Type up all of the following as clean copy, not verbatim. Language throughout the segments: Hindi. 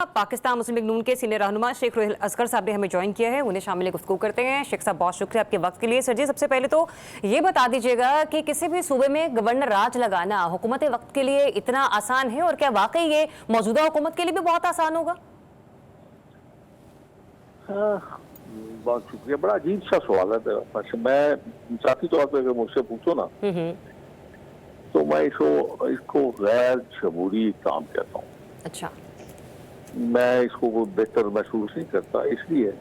पाकिस्तान मुस्लिम लीग नून के सीनियर रहनुमा शेख रुहेल असगर साहब ने हमें ज्वाइन किया है। उन्हें शामिल गुफ्तगू करते हैं। शेख साहब, बहुत शुक्रिया आपके वक्त के लिए। सर जी, सबसे पहले तो ये बता दीजिएगा कि किसी भी सूबे में गवर्नर राज लगाना हुकूमत वक्त के लिए इतना आसान है, और क्या वाकई ये मौजूदा हुकूमत के लिए भी बहुत आसान होगा? बहुत शुक्रिया। बड़ा अजीब सा सवाल है। मैं जाती तौर पर अगर मुझसे पूछो ना तो मैं इसको गैर जमहूरी काम कहता हूँ। अच्छा। मैं इसको कोई बेहतर महसूस नहीं करता, इसलिए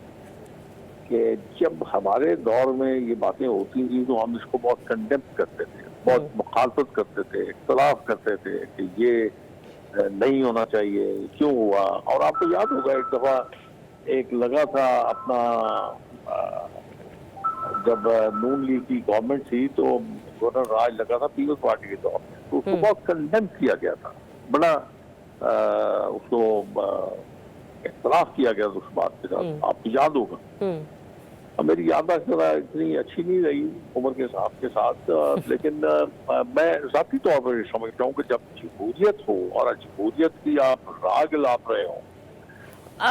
कि जब हमारे दौर में ये बातें होती थी तो हम इसको बहुत कंडेम करते थे, बहुत मुखालफत करते थे, इख्तलाफ करते थे कि ये नहीं होना चाहिए, क्यों हुआ। और आपको याद होगा एक दफा एक लगा था अपना जब नून लीग की गवर्नमेंट थी तो गवर्नर राज लगा था पीपल्स पार्टी के दौर में, तो उसको बहुत कंडेम किया गया था, बड़ा उसको इख्तलाफ किया गया उस बात के साथ। आपको याद होगा। अब मेरी याददाश्त इतनी अच्छी नहीं रही उम्र के साथ, लेकिन मैं जाती तौर पर समझता हूँ कि जब जमहूरियत हो और जमहूरियत की आप राग लाप रहे हो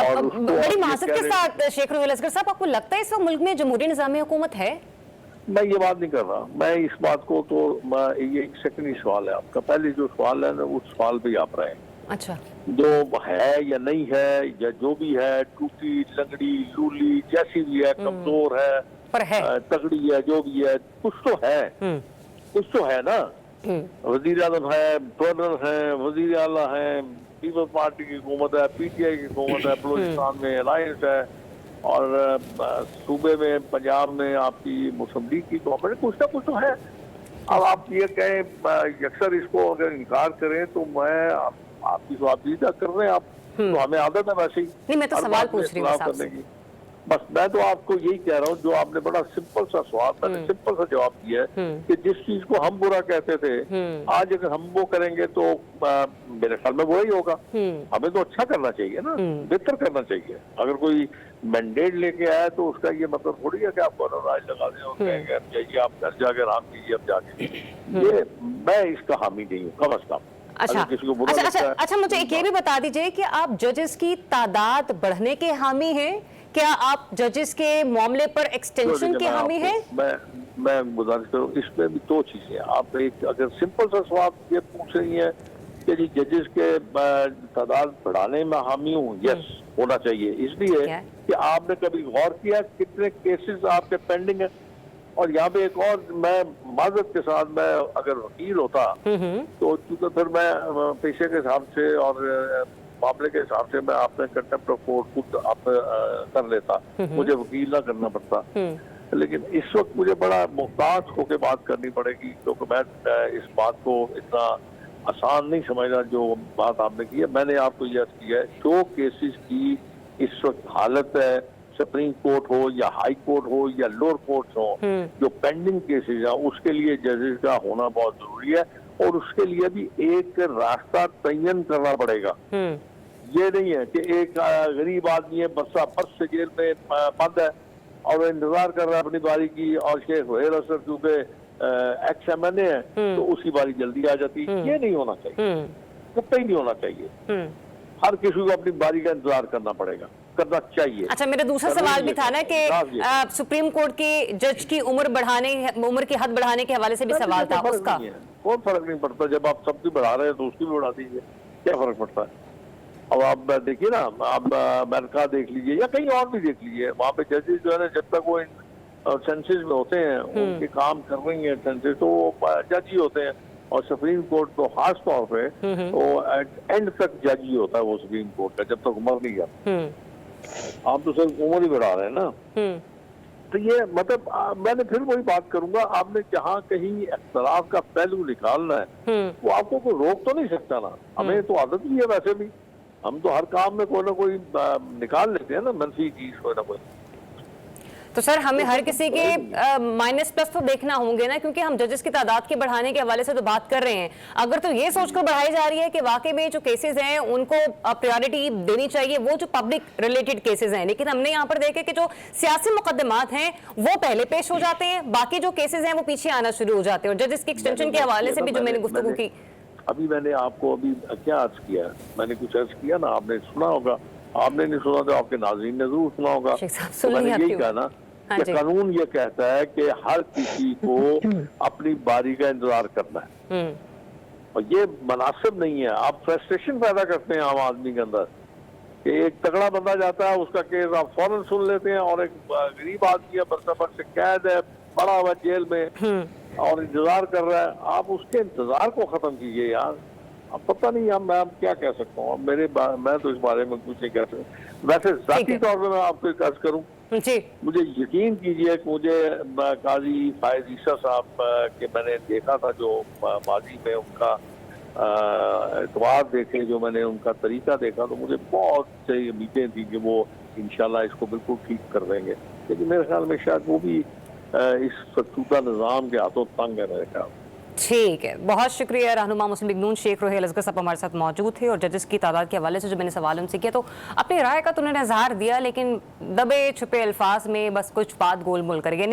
और बड़ी माजरत के साथ शेख रुहेल असगर साहब, आपको लगता है इस वक्त मुल्क में जमहूरी निज़ामी हुकूमत है? मैं ये बात नहीं कर रहा। मैं इस बात को तो ये एक सेकंडरी सवाल है आपका। पहले जो सवाल है ना उस सवाल पे आप रहे हैं। अच्छा। जो है या नहीं है या जो भी है, टूटी लंगड़ी लूली जैसी भी है, कमजोर है पर है, तगड़ी है, जो भी है, कुछ तो है, कुछ तो है ना। वजीर आजम है, गवर्नर है, वजीर आला है, पीपल्स पार्टी की हुकूमत है, पीटीआई की हुकूमत है, बलूचिस्तान में अलायंस है, और सूबे में पंजाब में आपकी मुस्लिम लीग की गवर्नमेंट, कुछ ना कुछ तो है। अब आप ये कहें अक्सर इसको अगर इनकार करें तो मैं आपकी स्वाबदीदा कर रहे हैं आप, तो हमें आदत है वैसे ही। नहीं, मैं तो सवाल पूछ रही हूँ करने की। बस मैं तो आपको यही कह रहा हूँ, जो आपने बड़ा सिंपल सा सवाल, मैंने सिंपल सा जवाब दिया है कि जिस चीज को हम बुरा कहते थे आज अगर हम वो करेंगे तो मेरे ख्याल में वो ही होगा। हमें तो अच्छा करना चाहिए ना, बेहतर करना चाहिए। अगर कोई मैंडेट लेके आया तो उसका ये मतलब थोड़ी है कि आप गवर्नर राज लगा दें और कहेंगे अब जाइए आप घर जाके आराम कीजिए, अब जाके। ये मैं इसका हामी नहीं हूँ कम अज कम। अच्छा, मुझे एक ये भी बता दीजिए कि आप जजेस की तादाद बढ़ने के हामी हैं? क्या आप जजेस के मामले पर एक्सटेंशन के हामी हैं? मैं गुजारिश करूँ, इसमें भी दो चीजें। आप एक अगर सिंपल सा सवाल ये पूछ रही है कि जी जजेस के तादाद बढ़ाने में हामी हूँ, यस होना चाहिए, इसलिए कि आपने कभी गौर किया कितने केसेस आपके पेंडिंग है। और यहाँ पे एक और, मैं माजरत के साथ, मैं अगर वकील होता तो चूंकि फिर मैं पेशे के हिसाब से और मामले के हिसाब से मैं आपने कंटेम्प्ट ऑफ कोर्ट खुद आप कर लेता, मुझे वकील ना करना पड़ता। लेकिन इस वक्त मुझे बड़ा मुहताज होकर बात करनी पड़ेगी, क्योंकि मैं इस बात को इतना आसान नहीं समझना जो बात आपने की है। मैंने आपको यह किया है, जो केसेस की इस वक्त हालत है, सुप्रीम कोर्ट हो या हाई कोर्ट हो या लोअर कोर्ट हो, जो पेंडिंग केसेस है उसके लिए जजेस का होना बहुत जरूरी है, और उसके लिए भी एक रास्ता तयन करना पड़ेगा। ये नहीं है कि एक गरीब आदमी है बस से जेल में बंद है और इंतजार कर रहा है अपनी बारी की, और शेख रुहेल असगर क्योंकि एक्स एमएनए है तो उसकी बारी जल्दी आ जाती। ये नहीं होना चाहिए, कतई नहीं होना चाहिए। हर किसी को अपनी बारी का इंतजार करना पड़ेगा, करना चाहिए। अच्छा, मेरा दूसरा सवाल भी था ना कि सुप्रीम कोर्ट की जज की उम्र की हद बढ़ाने के हवाले से भी सवाल था उसका। कोई फर्क नहीं पड़ता, जब आप सबकी बढ़ा रहे हैं तो उसकी भी बढ़ा दीजिए, क्या फर्क पड़ता है। अब आप देखिए ना, आप अमेरिका देख लीजिए या कहीं और भी देख लीजिए, वहाँ पे जजेस जो है ना, जब तक वो सेंसेस में होते हैं, उनके काम कर रही है सेंसेस, तो वो जज ही होते हैं। और सुप्रीम कोर्ट तो खास तौर पे वो एंड तक जज ही होता है वो सुप्रीम कोर्ट का, जब तक उम्र नहीं जाती। आप तो सिर्फ उम्र ही बढ़ा रहे हैं ना। तो ये मतलब मैंने फिर वही बात करूंगा, आपने जहाँ कहीं इख्तलाफ का पहलू निकालना है वो आपको कोई रोक तो नहीं सकता ना। हमें तो आदत भी है वैसे भी, हम तो हर काम में कोई ना कोई निकाल लेते हैं ना मंफी चीज, कोई ना कोई। तो सर, हमें हर किसी के माइनस प्लस तो देखना होंगे ना, क्योंकि हम जजेस की तादाद के बढ़ाने के हवाले से तो बात कर रहे हैं। अगर तो ये सोचकर बढ़ाई जा रही है कि वाकई में जो केसेस हैं उनको प्रायोरिटी देनी चाहिए, वो जो पब्लिक रिलेटेड केसेस हैं, लेकिन हमने यहाँ पर देखे कि जो सियासी मुकदमात हैं वो पहले पेश हो जाते हैं, बाकी जो केसेस हैं वो पीछे आना शुरू हो जाते हैं। और जजेस की एक्सटेंशन के हवाले से भी जो मैंने गुफ्तगू की, अभी मैंने आपको अभी क्या अर्ज किया, मैंने कुछ अर्ज किया ना, आपने सुना होगा, आपने नहीं सुना तो आपके नाज़रीन ने जरूर सुना होगा। शेख साहब, तो सुन मैंने ली यही आपकी कहा बात। ना हाँ कि जी। कानून ये कहता है कि हर किसी को अपनी बारी का इंतजार करना है, और ये मुनासिब नहीं है। आप फ्रस्ट्रेशन पैदा करते हैं आम आदमी के अंदर कि एक तगड़ा बंदा जाता है, उसका केस आप फौरन सुन लेते हैं, और एक गरीब आदमी है, बरसबर से कैद है, पड़ा हुआ जेल में और इंतजार कर रहा है। आप उसके इंतजार को खत्म कीजिए यार। अब पता नहीं मैं अब क्या कह सकता हूँ, अब मैं तो इस बारे में कुछ नहीं कह सकता। वैसे जाती है। तौर पर मैं आपको एक अर्ज करूँ, जी मुझे यकीन कीजिए कि मुझे काजी फायज ईसा साहब के मैंने देखा था, जो माजी में उनका एतवार देखे, जो मैंने उनका तरीका देखा, तो मुझे बहुत सही उम्मीदें थी कि वो इंशाल्लाह इसको बिल्कुल ठीक कर देंगे। लेकिन मेरे ख्याल में शायद वो भी इस फतूदा निज़ाम के हाथों तंग है मेरे ख्याल। ठीक है, बहुत शुक्रिया। रहनुमा मुस्लिम लीग नून शेख रोहेल असगर साहब हमारे साथ मौजूद थे और जजेस की तादाद के हवाले से जो मैंने सवाल उनसे किया, तो अपनी राय का तो उन्होंने इजहार दिया, लेकिन दबे छुपे अल्फाज में बस कुछ बात गोल मोल कर गए।